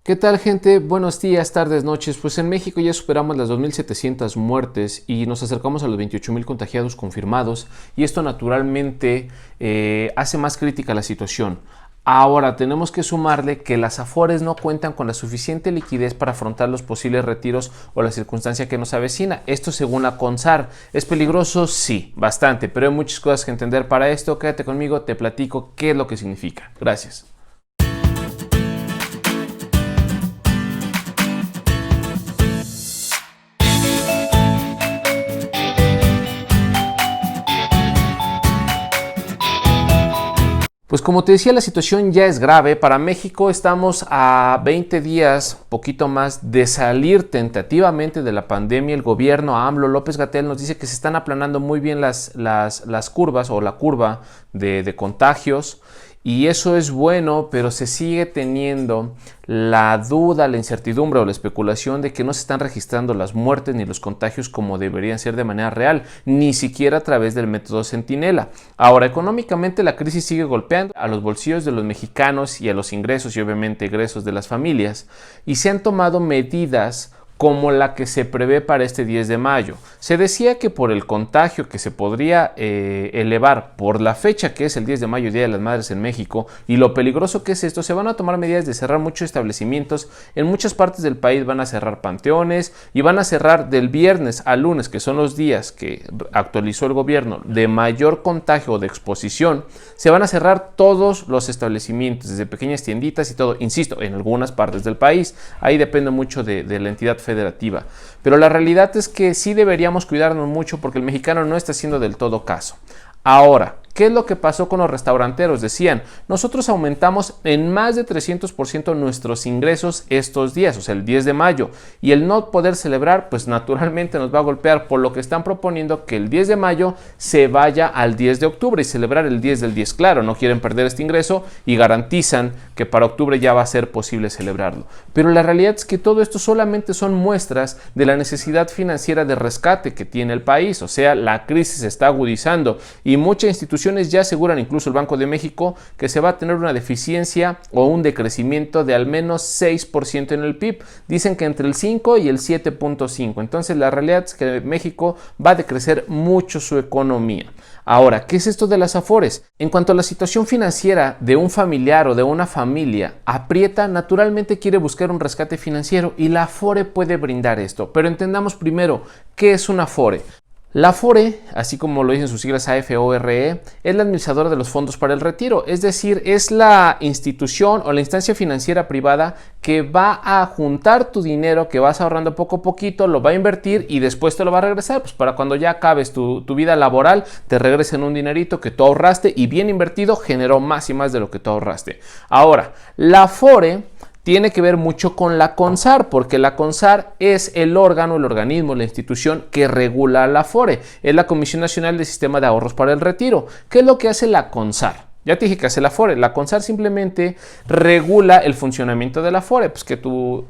¿Qué tal, gente? Buenos días, tardes, noches. Pues en México ya superamos las 2.700 muertes y nos acercamos a los 28.000 contagiados confirmados, y esto naturalmente hace más crítica la situación. Ahora tenemos que sumarle que las Afores no cuentan con la suficiente liquidez para afrontar los posibles retiros o la circunstancia que nos avecina. Esto según la CONSAR. ¿Es peligroso? Sí, bastante, pero hay muchas cosas que entender para esto. Quédate conmigo, te platico qué es lo que significa. Gracias. Pues como te decía, la situación ya es grave. Para México estamos a 20 días, poquito más, de salir tentativamente de la pandemia. El gobierno, AMLO, López-Gatell, nos dice que se están aplanando muy bien las curvas o la curva de contagios. Y eso es bueno, pero se sigue teniendo la duda, la incertidumbre o la especulación de que no se están registrando las muertes ni los contagios como deberían ser de manera real, ni siquiera a través del método Centinela. Ahora, económicamente la crisis sigue golpeando a los bolsillos de los mexicanos y a los ingresos y obviamente egresos de las familias, y se han tomado medidas como la que se prevé para este 10 de mayo. Se decía que por el contagio que se podría elevar por la fecha que es el 10 de mayo, Día de las Madres en México, y lo peligroso que es esto, se van a tomar medidas de cerrar muchos establecimientos. En muchas partes del país van a cerrar panteones y van a cerrar del viernes al lunes, que son los días que actualizó el gobierno de mayor contagio o de exposición. Se van a cerrar todos los establecimientos, desde pequeñas tienditas y todo, insisto, en algunas partes del país. Ahí depende mucho de la entidad federativa, pero la realidad es que sí deberíamos cuidarnos mucho porque el mexicano no está haciendo del todo caso. Ahora, ¿qué es lo que pasó con los restauranteros? Decían, nosotros aumentamos en más de 300% nuestros ingresos estos días, o sea, el 10 de mayo, y el no poder celebrar, pues naturalmente nos va a golpear, por lo que están proponiendo que el 10 de mayo se vaya al 10 de octubre y celebrar el 10 del 10. Claro, no quieren perder este ingreso y garantizan que para octubre ya va a ser posible celebrarlo. Pero la realidad es que todo esto solamente son muestras de la necesidad financiera de rescate que tiene el país, o sea, la crisis se está agudizando y muchas instituciones ya aseguran, incluso el Banco de México, que se va a tener una deficiencia o un decrecimiento de al menos 6% en el PIB. Dicen que entre el 5 y el 7.5. Entonces la realidad es que México va a decrecer mucho su economía. Ahora, ¿qué es esto de las Afores? En cuanto a la situación financiera de un familiar o de una familia aprieta, naturalmente quiere buscar un rescate financiero y la Afore puede brindar esto. Pero entendamos primero, ¿qué es una Afore? La Afore, así como lo dicen sus siglas AFORE, es la administradora de los fondos para el retiro, es decir, es la institución o la instancia financiera privada que va a juntar tu dinero que vas ahorrando poco a poquito, lo va a invertir y después te lo va a regresar, pues para cuando ya acabes tu vida laboral, te regresen un dinerito que tú ahorraste y bien invertido generó más y más de lo que tú ahorraste. Ahora, la Afore tiene que ver mucho con la CONSAR, porque la CONSAR es el órgano, el organismo, la institución que regula la Afore. Es la Comisión Nacional del Sistema de Ahorros para el Retiro. ¿Qué es lo que hace la CONSAR? Ya te dije que hace la Afore. La CONSAR simplemente regula el funcionamiento de la Afore, pues que tu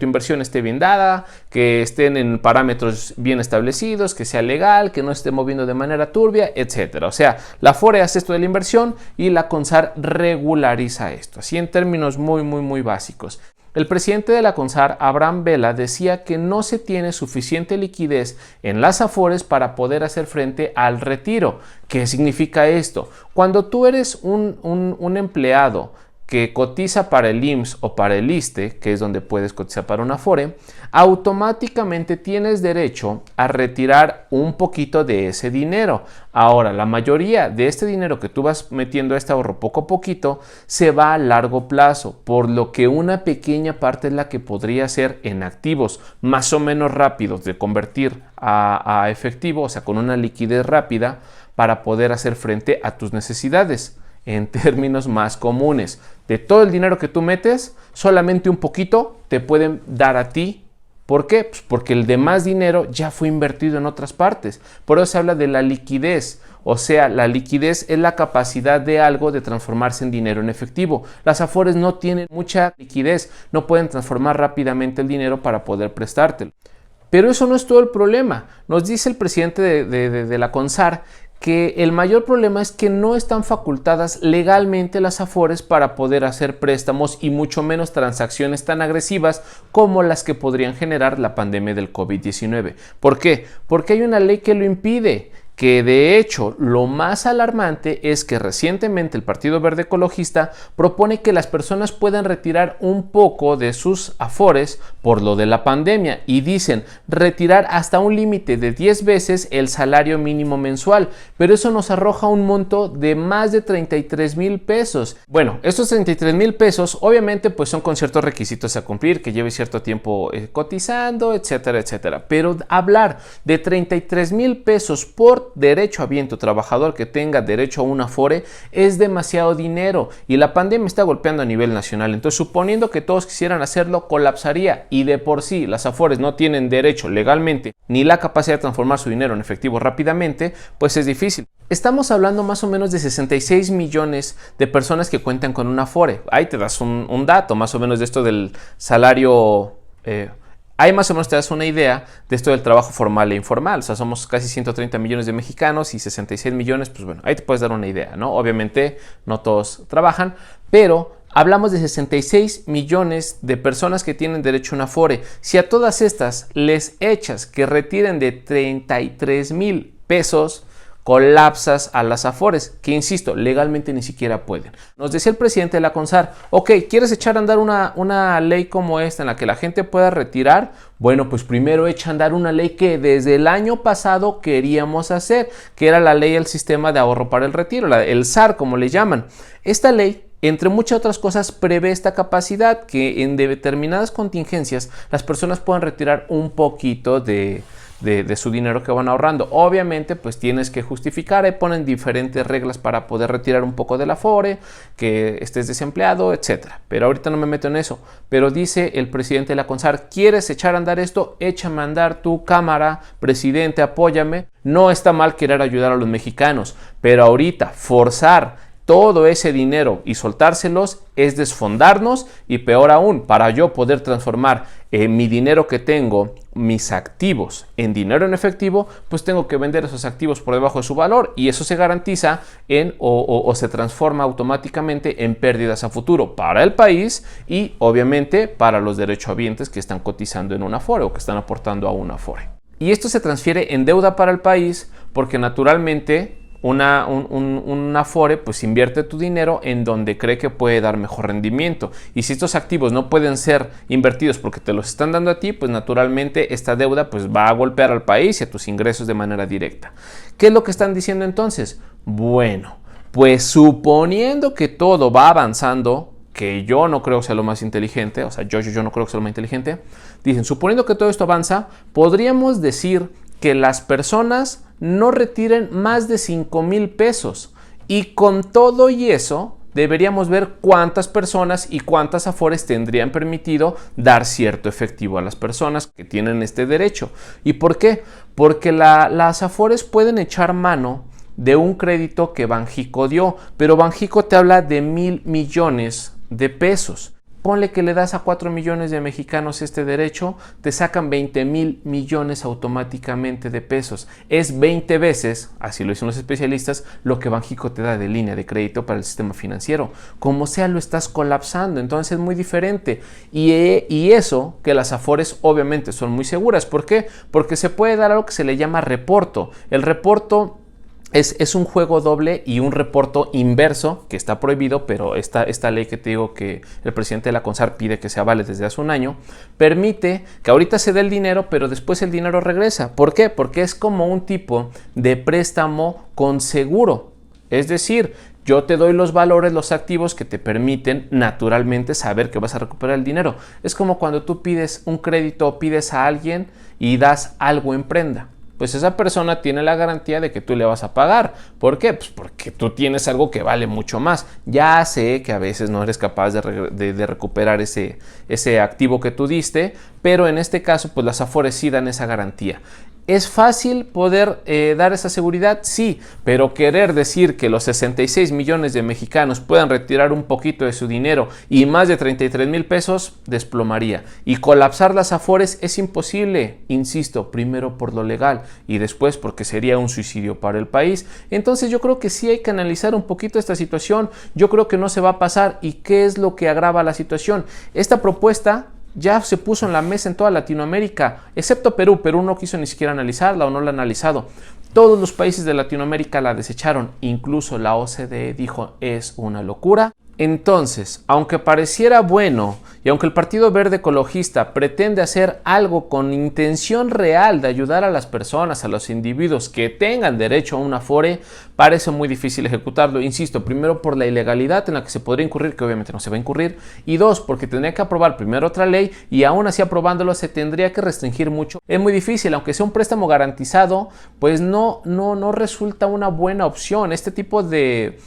inversión esté bien dada, que estén en parámetros bien establecidos, que sea legal, que no esté moviendo de manera turbia, etc. O sea, la Afore hace esto de la inversión y la CONSAR regulariza esto, así en términos muy básicos. El presidente de la CONSAR, Abraham Vela, decía que no se tiene suficiente liquidez en las Afores para poder hacer frente al retiro. ¿Qué significa esto? Cuando tú eres un empleado que cotiza para el IMSS o para el ISSSTE, que es donde puedes cotizar para una Afore, automáticamente tienes derecho a retirar un poquito de ese dinero. Ahora, la mayoría de este dinero que tú vas metiendo a este ahorro poco a poquito se va a largo plazo, por lo que una pequeña parte es la que podría ser en activos más o menos rápidos de convertir a efectivo, o sea, con una liquidez rápida para poder hacer frente a tus necesidades. En términos más comunes, de todo el dinero que tú metes, solamente un poquito te pueden dar a ti. ¿Por qué? Pues porque el demás dinero ya fue invertido en otras partes. Por eso se habla de la liquidez. O sea, la liquidez es la capacidad de algo de transformarse en dinero en efectivo. Las Afores no tienen mucha liquidez, no pueden transformar rápidamente el dinero para poder prestártelo. Pero eso no es todo el problema. Nos dice el presidente de la CONSAR que el mayor problema es que no están facultadas legalmente las Afores para poder hacer préstamos y mucho menos transacciones tan agresivas como las que podrían generar la pandemia del COVID-19. ¿Por qué? Porque hay una ley que lo impide. Que de hecho lo más alarmante es que recientemente el Partido Verde Ecologista propone que las personas puedan retirar un poco de sus afores por lo de la pandemia y dicen retirar hasta un límite de 10 veces el salario mínimo mensual, pero eso nos arroja un monto de más de 33,000 pesos. Bueno, estos 33,000 pesos obviamente pues son con ciertos requisitos a cumplir, que lleve cierto tiempo cotizando, etcétera, etcétera, pero hablar de 33,000 pesos por derechohabiente o trabajador que tenga derecho a un Afore es demasiado dinero y la pandemia está golpeando a nivel nacional. Entonces, suponiendo que todos quisieran hacerlo, colapsaría, y de por sí las Afores no tienen derecho legalmente ni la capacidad de transformar su dinero en efectivo rápidamente, pues es difícil. Estamos hablando más o menos de 66 millones de personas que cuentan con un Afore. Ahí te das un dato más o menos de esto del salario. Ahí más o menos te das una idea de esto del trabajo formal e informal. O sea, somos casi 130 millones de mexicanos y 66 millones, pues bueno, ahí te puedes dar una idea, ¿no? Obviamente no todos trabajan, pero hablamos de 66 millones de personas que tienen derecho a un Afore. Si a todas estas les echas que retiren de 33,000 pesos, colapsas a las Afores, que insisto, legalmente ni siquiera pueden. Nos decía el presidente de la CONSAR, ok, ¿quieres echar a andar una ley como esta en la que la gente pueda retirar? Bueno, pues primero echa a andar una ley que desde el año pasado queríamos hacer, que era la ley del sistema de ahorro para el retiro, el SAR como le llaman. Esta ley, entre muchas otras cosas, prevé esta capacidad que en determinadas contingencias las personas puedan retirar un poquito de su dinero que van ahorrando. Obviamente pues tienes que justificar, ahí ponen diferentes reglas para poder retirar un poco del Afore, que estés desempleado, etcétera, pero ahorita no me meto en eso. Pero dice el presidente de la CONSAR, ¿quieres echar a andar esto? Échame a andar tu cámara, presidente, apóyame. No está mal querer ayudar a los mexicanos, pero ahorita forzar todo ese dinero y soltárselos es desfondarnos, y peor aún, para yo poder transformar mi dinero que tengo, mis activos, en dinero en efectivo, pues tengo que vender esos activos por debajo de su valor, y eso se garantiza o se transforma automáticamente en pérdidas a futuro para el país y obviamente para los derechohabientes que están cotizando en un Afore o que están aportando a un Afore. Y esto se transfiere en deuda para el país porque naturalmente un Afore pues invierte tu dinero en donde cree que puede dar mejor rendimiento, y si estos activos no pueden ser invertidos porque te los están dando a ti, pues naturalmente esta deuda pues va a golpear al país y a tus ingresos de manera directa. ¿Qué es lo que están diciendo entonces? Bueno, pues suponiendo que todo va avanzando, que yo no creo que sea lo más inteligente, o sea, yo no creo que sea lo más inteligente, dicen, suponiendo que todo esto avanza, podríamos decir que las personas no retiren más de 5,000 pesos, y con todo y eso deberíamos ver cuántas personas y cuántas Afores tendrían permitido dar cierto efectivo a las personas que tienen este derecho. ¿Y por qué? Porque las Afores pueden echar mano de un crédito que Banxico dio, pero Banxico te habla de 1,000 millones de pesos. Ponle que le das a 4 millones de mexicanos este derecho, te sacan 20,000 millones automáticamente de pesos. Es 20 veces, así lo dicen los especialistas, lo que Banxico te da de línea de crédito para el sistema financiero. Como sea, lo estás colapsando, entonces es muy diferente. Y eso, que las Afores obviamente son muy seguras. ¿Por qué? Porque se puede dar algo que se le llama reporto. El reporto es un juego doble y un reporto inverso que está prohibido, pero esta ley que te digo que el presidente de la CONSAR pide que se avale desde hace un año, permite que ahorita se dé el dinero, pero después el dinero regresa. ¿Por qué? Porque es como un tipo de préstamo con seguro. Es decir, yo te doy los valores, los activos que te permiten naturalmente saber que vas a recuperar el dinero. Es como cuando tú pides un crédito o pides a alguien y das algo en prenda. Pues esa persona tiene la garantía de que tú le vas a pagar. ¿Por qué? Pues porque tú tienes algo que vale mucho más. Ya sé que a veces no eres capaz de recuperar ese activo que tú diste, pero en este caso pues las Afores sí dan esa garantía. ¿Es fácil poder dar esa seguridad? Sí, pero querer decir que los 66 millones de mexicanos puedan retirar un poquito de su dinero y más de 33,000 pesos, desplomaría. Y colapsar las Afores es imposible, insisto, primero por lo legal y después porque sería un suicidio para el país. Entonces yo creo que sí hay que analizar un poquito esta situación. Yo creo que no se va a pasar. ¿Y qué es lo que agrava la situación? Esta propuesta ya se puso en la mesa en toda Latinoamérica, excepto Perú. Perú no quiso ni siquiera analizarla o no la ha analizado. Todos los países de Latinoamérica la desecharon, incluso la OCDE dijo es una locura. Entonces, aunque pareciera bueno y aunque el Partido Verde Ecologista pretende hacer algo con intención real de ayudar a las personas, a los individuos que tengan derecho a un Afore, parece muy difícil ejecutarlo. Insisto, primero por la ilegalidad en la que se podría incurrir, que obviamente no se va a incurrir, y dos, porque tendría que aprobar primero otra ley y aún así aprobándolo se tendría que restringir mucho. Es muy difícil, aunque sea un préstamo garantizado, pues no resulta una buena opción. Este tipo de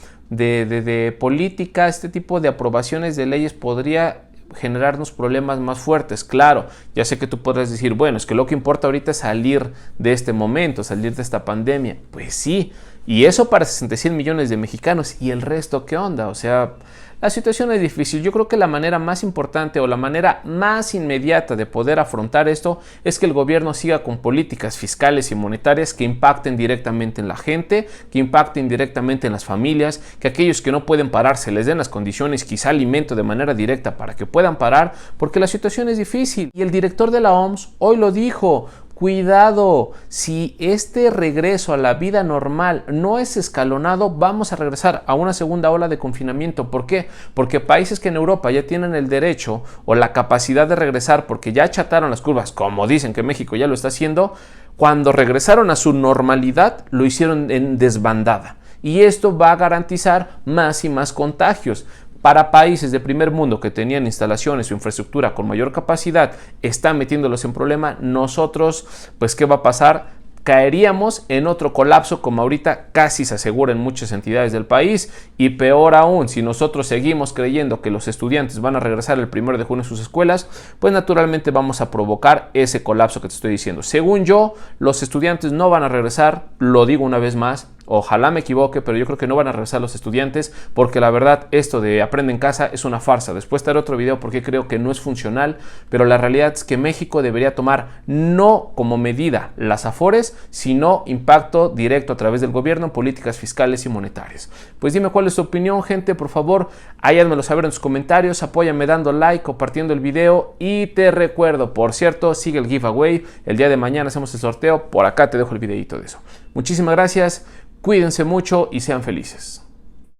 política, este tipo de aprobaciones de leyes podría generarnos problemas más fuertes. Claro, ya sé que tú podrás decir, bueno, es que lo que importa ahorita es salir de este momento, salir de esta pandemia. Pues sí, y eso para 66 millones de mexicanos. ¿Y el resto qué onda? O sea, la situación es difícil. Yo creo que la manera más importante o la manera más inmediata de poder afrontar esto es que el gobierno siga con políticas fiscales y monetarias que impacten directamente en la gente, que impacten directamente en las familias, que aquellos que no pueden parar se les den las condiciones, quizá alimento de manera directa para que puedan parar, porque la situación es difícil. Y el director de la OMS hoy lo dijo. Cuidado, si este regreso a la vida normal no es escalonado, vamos a regresar a una segunda ola de confinamiento. ¿Por qué? Porque países que en Europa ya tienen el derecho o la capacidad de regresar porque ya achataron las curvas, como dicen que México ya lo está haciendo, cuando regresaron a su normalidad lo hicieron en desbandada. Y esto va a garantizar más y más contagios. Para países de primer mundo que tenían instalaciones o infraestructura con mayor capacidad, están metiéndolos en problema. Nosotros, pues, ¿qué va a pasar? Caeríamos en otro colapso como ahorita casi se asegura en muchas entidades del país, y peor aún, si nosotros seguimos creyendo que los estudiantes van a regresar el 1 de junio a sus escuelas, pues naturalmente vamos a provocar ese colapso que te estoy diciendo. Según yo, los estudiantes no van a regresar, lo digo una vez más. Ojalá me equivoque, pero yo creo que no van a regresar los estudiantes porque la verdad esto de aprende en casa es una farsa. Después te haré otro video porque creo que no es funcional, pero la realidad es que México debería tomar no como medida las Afores, sino impacto directo a través del gobierno en políticas fiscales y monetarias. Pues dime cuál es tu opinión, gente, por favor, háganmelo saber en sus comentarios, apóyame dando like, compartiendo el video y te recuerdo, por cierto, sigue el giveaway, el día de mañana hacemos el sorteo, por acá te dejo el videito de eso. Muchísimas gracias. Cuídense mucho y sean felices.